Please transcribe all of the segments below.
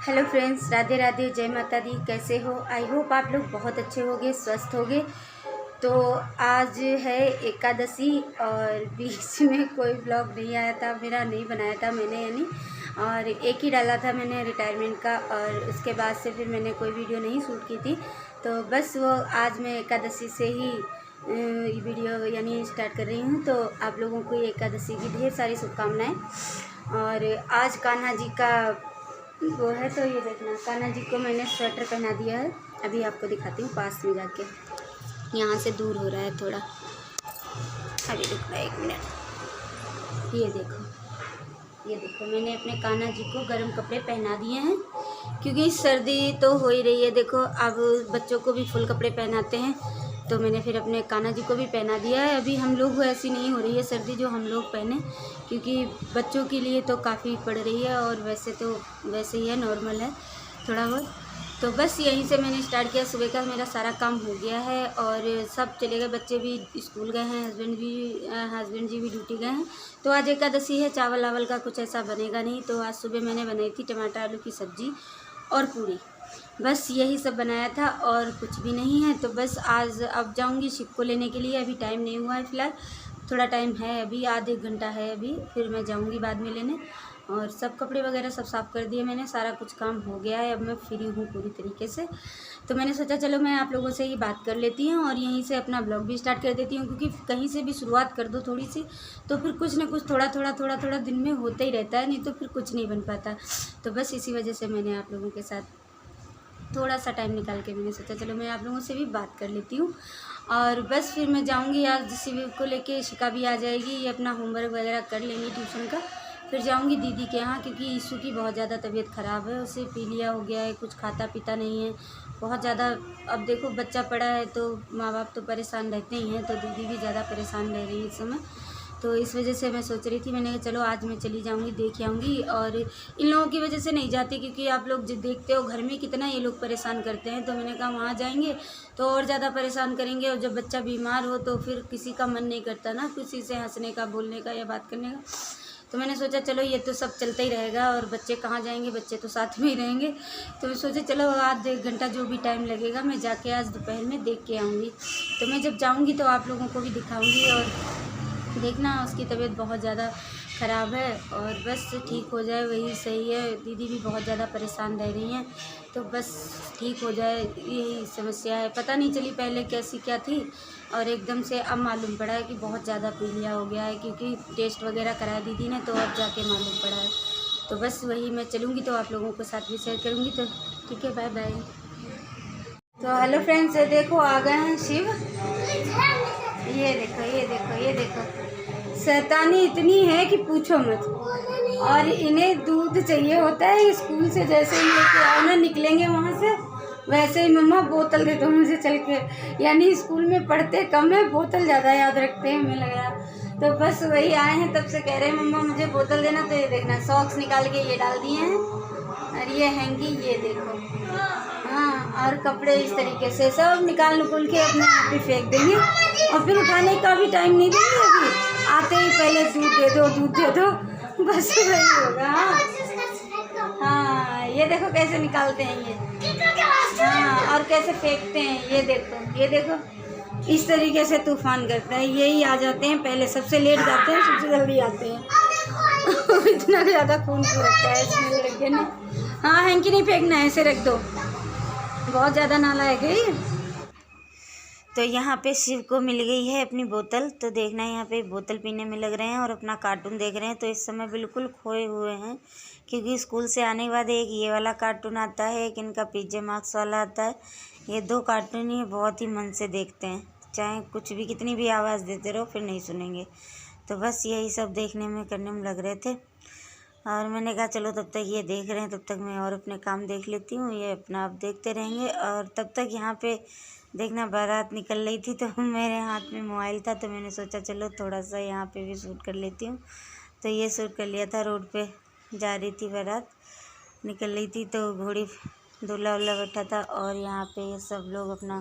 Hello friends, Radhe Radhe, जय माता दी। कैसे हो? आई होप आप लोग बहुत अच्छे होंगे, स्वस्थ होंगे। तो आज है एकादशी और बीच में कोई ब्लॉग नहीं आया था मेरा, नहीं बनाया था मैंने यानी, और एक ही डाला था मैंने रिटायरमेंट का, और उसके बाद से फिर मैंने कोई वीडियो नहीं शूट की थी। तो बस वो आज मैं एकादशी से ही वीडियो यानी स्टार्ट कर रही हूँ। तो आप लोगों को एकादशी की ढेर सारी शुभकामनाएँ। और आज कान्हा जी का वो है, तो ये देखना, कान्हा जी को मैंने स्वेटर पहना दिया है। अभी आपको दिखाती हूँ पास में जाके, यहाँ से दूर हो रहा है थोड़ा। अभी रुक रहा है 1 मिनट। ये देखो मैंने अपने कान्हा जी को गर्म कपड़े पहना दिए हैं, क्योंकि सर्दी तो हो ही रही है। देखो अब बच्चों को भी फुल कपड़े पहनाते हैं, तो मैंने फिर अपने कान्हा जी को भी पहना दिया है। अभी हम लोग को ऐसी नहीं हो रही है सर्दी जो हम लोग पहने, क्योंकि बच्चों के लिए तो काफ़ी पड़ रही है, और वैसे तो वैसे ही है, नॉर्मल है थोड़ा बहुत। तो बस यहीं से मैंने स्टार्ट किया। सुबह का मेरा सारा काम हो गया है और सब चले गए, बच्चे भी स्कूल गए हैं, हस्बैंड जी भी ड्यूटी गए हैं। तो आज एकादशी है, चावल वावल का कुछ ऐसा बनेगा नहीं। तो आज सुबह मैंने बनाई थी टमाटर आलू की सब्ज़ी और पूरी, बस यही सब बनाया था और कुछ भी नहीं है। तो बस आज अब जाऊंगी शिव को लेने के लिए। अभी टाइम नहीं हुआ है फ़िलहाल, थोड़ा टाइम है, अभी आधे घंटा है अभी, फिर मैं जाऊंगी बाद में लेने। और सब कपड़े वगैरह सब साफ़ कर दिए मैंने, सारा कुछ काम हो गया है, अब मैं फ्री हूँ पूरी तरीके से। तो मैंने सोचा चलो मैं आप लोगों से ही बात कर लेती हूँ और यहीं से अपना ब्लॉग भी स्टार्ट कर देती हूँ, क्योंकि कहीं से भी शुरुआत कर दो थोड़ी सी, तो फिर कुछ ना कुछ थोड़ा दिन में होता ही रहता है, नहीं तो फिर कुछ नहीं बन पाता। तो बस इसी वजह से मैंने आप लोगों के साथ थोड़ा सा टाइम निकाल के मैंने सोचा चलो मैं आप लोगों से भी बात कर लेती हूँ। और बस फिर मैं जाऊँगी, आज शिव को लेके शिका भी आ जाएगी, ये अपना होमवर्क वगैरह कर लेंगी ट्यूशन का। फिर जाऊँगी दीदी के यहाँ, क्योंकि ईशू की बहुत ज़्यादा तबीयत ख़राब है, उसे पीलिया हो गया है, कुछ खाता पीता नहीं है बहुत ज़्यादा। अब देखो बच्चा पड़ा है तो माँ बाप तो परेशान रहते ही हैं, तो दीदी भी ज़्यादा परेशान रह रही है इस समय। तो इस वजह से मैं सोच रही थी, मैंने कहा चलो आज मैं चली जाऊंगी, देख आऊँगी। और इन लोगों की वजह से नहीं जाती, क्योंकि आप लोग जो देखते हो घर में कितना ये लोग परेशान करते हैं। तो मैंने कहा वहाँ जाएंगे तो और ज़्यादा परेशान करेंगे, और जब बच्चा बीमार हो तो फिर किसी का मन नहीं करता ना, किसी से हंसने का, बोलने का या बात करने का। तो मैंने सोचा चलो ये तो सब चलता ही रहेगा, और बच्चे कहाँ जाएंगे, बच्चे तो साथ में ही रहेंगे। तो मैं सोचा चलो आधे घंटा जो भी टाइम लगेगा, मैं जाके आज दोपहर में देख के आऊँगी। तो मैं जब जाऊँगी तो आप लोगों को भी दिखाऊँगी, और देखना उसकी तबीयत बहुत ज़्यादा ख़राब है, और बस ठीक हो जाए वही सही है। दीदी भी बहुत ज़्यादा परेशान रह रही हैं, तो बस ठीक हो जाए यही समस्या है। पता नहीं चली पहले कैसी क्या थी, और एकदम से अब मालूम पड़ा है कि बहुत ज़्यादा पीलिया हो गया है, क्योंकि टेस्ट वगैरह कराया दीदी ने, तो अब जाके मालूम पड़ा है। तो बस वही मैं चलूँगी तो आप लोगों के साथ भी शेयर करूँगी। तो ठीक है, बाय बाय। तो हेलो फ्रेंड्स, देखो आ गए हैं शिव। ये देखो ये देखो ये देखो, शैतानी इतनी है कि पूछो मत। और इन्हें दूध चाहिए होता है स्कूल से, जैसे ही लेके आओ ना, निकलेंगे वहाँ से वैसे ही मम्मा बोतल दे दो मुझे चल के। यानी स्कूल में पढ़ते कम है, बोतल ज़्यादा याद रखते हैं हमें लग रहा। तो बस वही आए हैं, तब से कह रहे हैं मम्मा मुझे बोतल देना। तो ये देखना सॉक्स निकाल के ये डाल दिए हैं, और ये हैंकी, ये देखो। हाँ, और कपड़े इस तरीके से सब निकाल के अपने आप ही फेंक देंगे, और फिर उठाने का भी टाइम नहीं देंगे। अभी आते ही पहले दूध दे दो, दूध दे दो, बस वही होगा। हाँ, ये देखो कैसे निकालते हैं ये, हाँ, और कैसे फेंकते हैं, ये देखो ये देखो। इस तरीके से तूफान करता है, यही आ जाते हैं पहले, सबसे लेट जाते हैं, सबसे जल्दी आते हैं। इतना ज़्यादा खून क्यों रखता है इसमें लड़के ने। हाँ, हैंकी नहीं फेंकना है, ऐसे रख दो, बहुत ज़्यादा नाला है गई। तो यहाँ पे शिव को मिल गई है अपनी बोतल। तो देखना यहाँ पे बोतल पीने में लग रहे हैं और अपना कार्टून देख रहे हैं। तो इस समय बिल्कुल खोए हुए हैं, क्योंकि स्कूल से आने के बाद एक ये वाला कार्टून आता है, एक इनका पिज्जा मार्क्स वाला आता है। ये 2 कार्टून ही बहुत ही मन से देखते हैं, चाहे कुछ भी कितनी भी आवाज़ देते रहो फिर नहीं सुनेंगे। तो बस यही सब देखने में करने में लग रहे थे, और मैंने कहा चलो तब तक ये देख रहे हैं, तब तक मैं और अपने काम देख लेती हूँ, ये अपना आप देखते रहेंगे। और तब तक यहाँ पे देखना बारात निकल रही थी, तो मेरे हाथ में मोबाइल था, तो मैंने सोचा चलो थोड़ा सा यहाँ पे भी शूट कर लेती हूँ। तो ये शूट कर लिया था, रोड पे जा रही थी बारात, निकल रही थी, तो घोड़ी दूल्हा उल्हा बैठा था, और यहाँ पे ये सब लोग अपना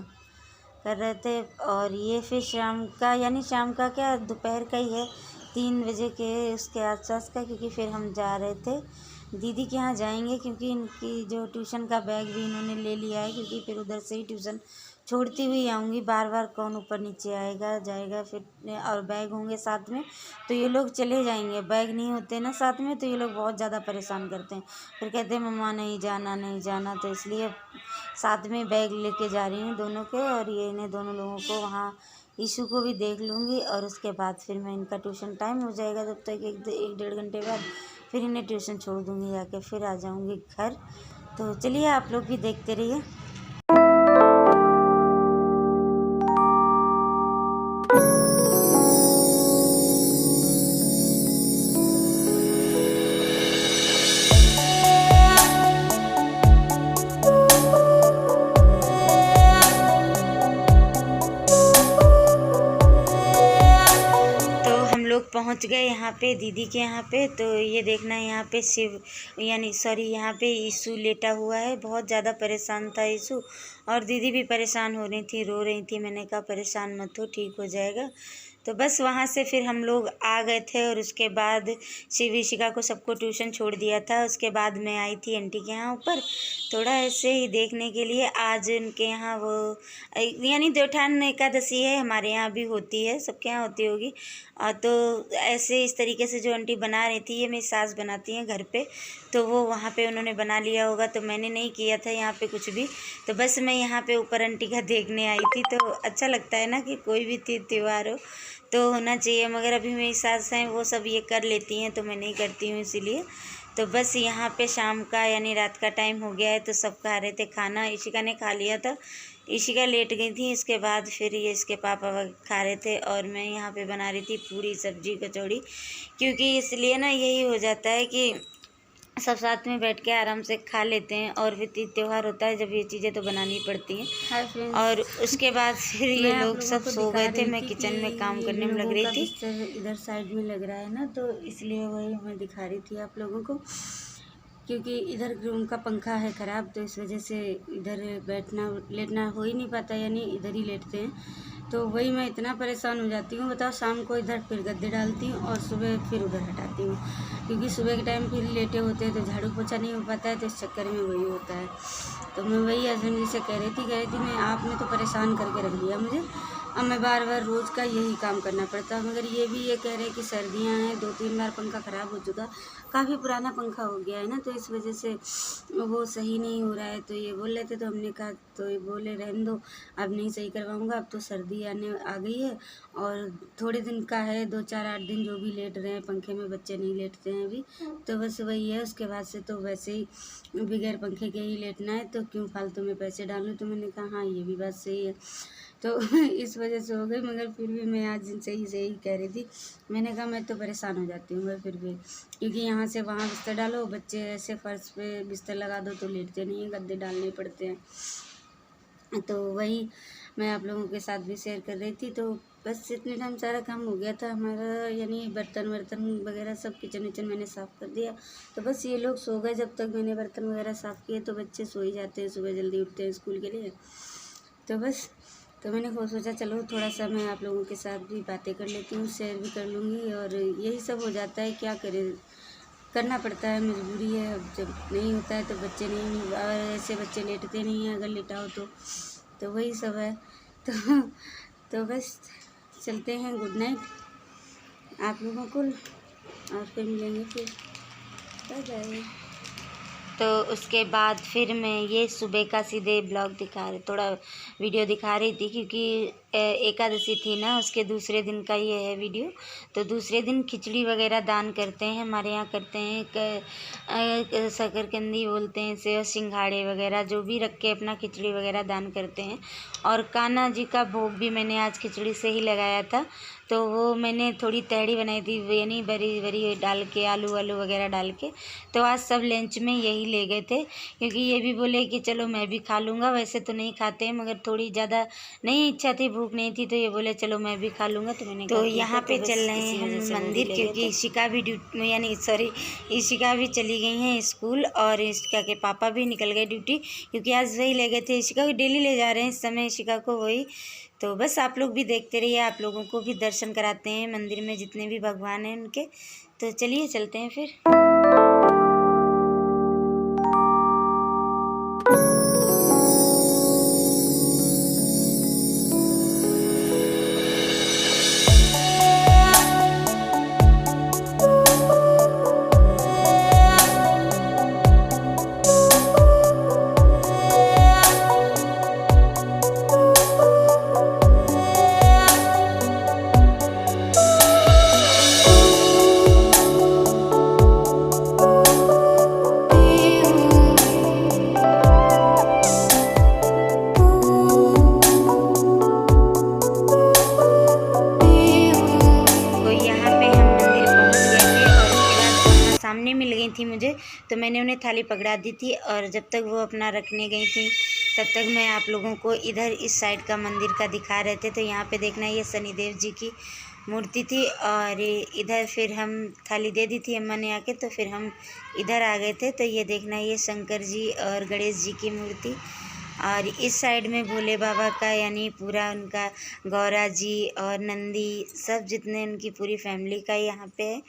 कर रहे थे। और ये फिर शाम का, यानी शाम का क्या, दोपहर का ही है, 3 बजे के उसके आसपास का, क्योंकि फिर हम जा रहे थे दीदी के यहाँ जाएंगे क्योंकि इनकी जो ट्यूशन का बैग भी इन्होंने ले लिया है, क्योंकि फिर उधर से ही ट्यूशन छोड़ती हुई आऊँगी। बार बार कौन ऊपर नीचे आएगा जाएगा फिर, और बैग होंगे साथ में तो ये लोग चले जाएंगे। बैग नहीं होते ना साथ में तो ये लोग बहुत ज़्यादा परेशान करते हैं, फिर कहते हैं मम्मा नहीं जाना नहीं जाना। तो इसलिए साथ में बैग लेके जा रही हूँ दोनों के, और ये इन्हें दोनों लोगों को वहाँ ईशू को भी देख लूँगी। और उसके बाद फिर मैं इनका ट्यूशन टाइम हो जाएगा जब तक, एक डेढ़ घंटे बाद फिर इन्हें ट्यूशन छोड़ दूँगी जाके, फिर आ जाऊँगी घर। तो चलिए आप लोग भी देखते रहिए। पहुंच गए यहाँ पे दीदी के यहाँ पे। तो ये देखना यहाँ पे शिव यहाँ पे ईशु लेटा हुआ है। बहुत ज़्यादा परेशान था ईशु, और दीदी भी परेशान हो रही थी, रो रही थी। मैंने कहा परेशान मत हो, ठीक हो जाएगा। तो बस वहाँ से फिर हम लोग आ गए थे, और उसके बाद शिव ईशिका को सबको ट्यूशन छोड़ दिया था। उसके बाद मैं आई थी आंटी के यहाँ ऊपर थोड़ा ऐसे ही देखने के लिए। आज उनके यहाँ वो देवउठान एकादशी है, हमारे यहाँ भी होती है, सबके यहाँ होती होगी। तो ऐसे इस तरीके से जो आंटी बना रही थी, ये मेरी सास बनाती हैं घर पे, तो वो वहाँ पे उन्होंने बना लिया होगा। तो मैंने नहीं किया था यहाँ पे कुछ भी, तो बस मैं यहाँ पे ऊपर आंटी का देखने आई थी। तो अच्छा लगता है ना कि कोई भी त्यौहार हो तो होना चाहिए, मगर अभी मेरी सास हैं वो सब ये कर लेती हैं तो मैं नहीं करती हूँ, इसीलिए। तो बस यहाँ पे शाम का रात का टाइम हो गया है, तो सब खा रहे थे खाना। ईशिका ने खा लिया था, ईशिका लेट गई थी। इसके बाद फिर ये इसके पापा खा रहे थे, और मैं यहाँ पे बना रही थी पूरी सब्जी कचौड़ी, क्योंकि इसलिए ना यही हो जाता है कि सब साथ में बैठ के आराम से खा लेते हैं। और फिर त्यौहार होता है जब ये चीज़ें तो बनानी पड़ती हैं। और उसके बाद फिर ये लोग सब सो गए थे, मैं किचन में काम करने में लग रही थी। इधर साइड में लग रहा है ना, तो इसलिए वही मैं दिखा रही थी आप लोगों को, क्योंकि इधर रूम का पंखा है ख़राब, तो इस वजह से इधर बैठना लेटना हो ही नहीं पाता, इधर ही लेटते हैं। तो वही मैं इतना परेशान हो जाती हूँ, बताओ। शाम को इधर फिर गद्दे डालती हूँ और सुबह फिर उधर हटाती हूँ, क्योंकि सुबह के टाइम फिर लेटे होते हैं तो झाड़ू पोछा नहीं हो पाता है, तो इस चक्कर में वही होता है। तो मैं वही हस्बैंड जी से कह रही थी मैं आपने तो परेशान करके रख दिया मुझे, अब मैं बार बार रोज़ का यही काम करना पड़ता है। मगर ये भी ये कह रहे हैं कि सर्दियाँ हैं, 2-3 बार पंखा ख़राब हो चुका, काफ़ी पुराना पंखा हो गया है ना, तो इस वजह से वो सही नहीं हो रहा है। तो ये बोल रहे थे, तो हमने कहा, तो ये बोले रहने दो, अब नहीं सही करवाऊँगा, अब तो सर्दी आ गई है और थोड़े दिन का है, 2-4-8 दिन जो भी लेट रहे हैं पंखे में, बच्चे नहीं लेटते हैं अभी, तो बस वही है। उसके बाद से तो वैसे ही बगैर पंखे के ही लेटना है, तो क्यों फालतू में पैसे डालूँ। तो मैंने कहा हाँ ये भी बात सही है, तो इस वजह से हो गई। मगर फिर भी मैं आज इनसे ही सही कह रही थी, मैंने कहा मैं तो परेशान हो जाती हूँ फिर भी, क्योंकि यहाँ से वहाँ बिस्तर डालो, बच्चे ऐसे फर्श पे बिस्तर लगा दो तो लेटते नहीं हैं, गद्दे डालने पड़ते हैं। तो वही मैं आप लोगों के साथ भी शेयर कर रही थी। तो बस इतने टाइम सारा काम हो गया था हमारा, बर्तन वर्तन वगैरह सब किचन विचन मैंने साफ़ कर दिया। तो बस ये लोग सो गए, जब तक मैंने बर्तन वगैरह साफ़ किए, तो बच्चे सो ही जाते हैं, सुबह जल्दी उठते हैं स्कूल के लिए। तो बस तो मैंने खुद सोचा चलो थोड़ा सा मैं आप लोगों के साथ भी बातें कर लेती हूँ, शेयर भी कर लूँगी। और यही सब हो जाता है, क्या करें, करना पड़ता है, मजबूरी है। अब जब नहीं होता है तो बच्चे नहीं, और ऐसे बच्चे लेटते नहीं हैं, अगर लेटा हो तो वही सब है। तो बस चलते हैं, गुड नाइट आप लोगों को, और फिर मिलेंगे, फिर बाय बाय। तो उसके बाद फिर मैं ये सुबह का सीधे ब्लॉग थोड़ा वीडियो दिखा रही थी, क्योंकि एकादशी थी ना, उसके दूसरे दिन का ये है वीडियो। तो दूसरे दिन खिचड़ी वगैरह दान करते हैं, हमारे यहाँ करते हैं, शकरकंदी बोलते हैं इसे, और सिंघाड़े वगैरह जो भी रख के अपना खिचड़ी वगैरह दान करते हैं। और कान्हा जी का भोग भी मैंने आज खिचड़ी से ही लगाया था। तो वो मैंने थोड़ी तहड़ी बनाई थी, बरी बरी डाल के, आलू वगैरह डाल के। तो आज सब लंच में यही ले गए थे, क्योंकि ये भी बोले कि चलो मैं भी खा लूँगा। वैसे तो नहीं खाते हैं, मगर थोड़ी ज़्यादा नहीं इच्छा थी, भूख नहीं थी, तो ये बोले चलो मैं भी खा लूँगा। तो मैंने तो यहाँ पे चल रहे हैं हम मंदिर, क्योंकि ईशिका भी ईशिका भी चली गई हैं स्कूल, और ईशिका के पापा भी निकल गए ड्यूटी, क्योंकि आज वही ले गए थे। ईशिका को डेली ले जा रहे हैं इस समय, ईशिका को वही। तो बस आप लोग भी देखते रहिए, आप लोगों को भी दर्शन कराते हैं मंदिर में जितने भी भगवान हैं उनके। तो चलिए चलते हैं फिर। मैंने उन्हें थाली पकड़ा दी थी और जब तक वो अपना रखने गई थी तब तक मैं आप लोगों को इधर इस साइड का मंदिर का दिखा रहे थे। तो यहाँ पे देखना ये शनिदेव जी की मूर्ति थी और इधर फिर हम थाली दे दी थी अम्मा ने आके, तो फिर हम इधर आ गए थे। तो ये देखना ये शंकर जी और गणेश जी की मूर्ति और इस साइड में भोले बाबा का यानी पूरा उनका गौरा जी और नंदी सब जितने उनकी पूरी फैमिली का यहाँ पे है।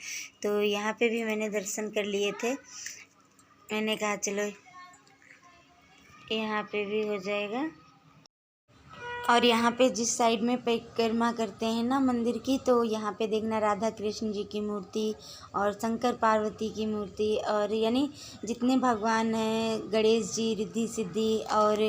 तो यहाँ पे भी मैंने दर्शन कर लिए थे। मैंने कहा चलो यहाँ पे भी हो जाएगा। और यहाँ पे जिस साइड में परिक्रमा करते हैं ना मंदिर की, तो यहाँ पे देखना राधा कृष्ण जी की मूर्ति और शंकर पार्वती की मूर्ति और यानी जितने भगवान हैं, गणेश जी, रिद्धि सिद्धि और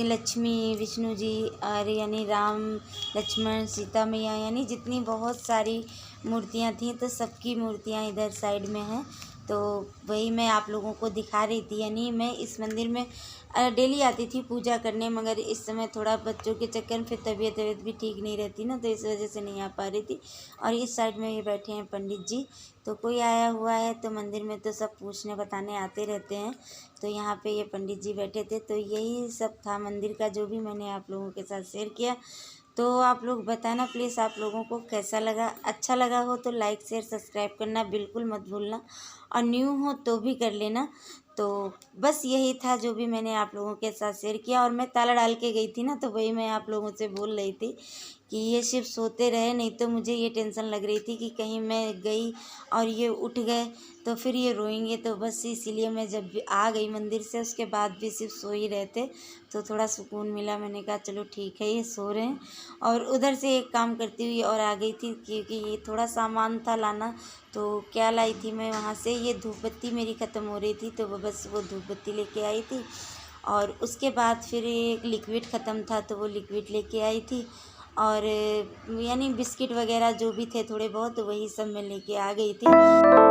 लक्ष्मी, विष्णु जी और यानी राम, लक्ष्मण, सीता मैया, यानी जितनी बहुत सारी मूर्तियाँ थी तो सबकी मूर्तियाँ इधर साइड में हैं। तो वही मैं आप लोगों को दिखा रही थी। यानी मैं इस मंदिर में डेली आती थी पूजा करने, मगर इस समय थोड़ा बच्चों के चक्कर में फिर तबीयत भी ठीक नहीं रहती ना, तो इस वजह से नहीं आ पा रही थी। और इस साइड में ये बैठे हैं पंडित जी। तो कोई आया हुआ है तो मंदिर में तो सब पूछने बताने आते रहते हैं। तो यहाँ पे ये पंडित जी बैठे थे। तो यही सब था मंदिर का जो भी मैंने आप लोगों के साथ शेयर किया। तो आप लोग बताना प्लीज़ आप लोगों को कैसा लगा। अच्छा लगा हो तो लाइक शेयर सब्सक्राइब करना बिल्कुल मत भूलना और न्यू हो तो भी कर लेना। तो बस यही था जो भी मैंने आप लोगों के साथ शेयर किया। और मैं ताला डाल के गई थी ना, तो वही मैं आप लोगों से बोल रही थी कि ये सिर्फ सोते रहे, नहीं तो मुझे ये टेंशन लग रही थी कि कहीं मैं गई और ये उठ गए तो फिर ये रोएंगे। तो बस इसीलिए मैं जब भी आ गई मंदिर से उसके बाद भी सिर्फ सो ही रहे थे, तो थोड़ा सुकून मिला। मैंने कहा चलो ठीक है ये सो रहे हैं। और उधर से एक काम करती हुई और आ गई थी क्योंकि ये थोड़ा सामान था लाना। तो क्या लाई थी मैं वहाँ से, ये धूप बत्ती मेरी ख़त्म हो रही थी तो वो बस वो धूप बत्ती लेके आई थी। और उसके बाद फिर एक लिक्विड ख़त्म था तो वो लिक्विड लेके आई थी। और यानी बिस्किट वगैरह जो भी थे थोड़े बहुत, तो वही सब मैं लेके आ गई थी।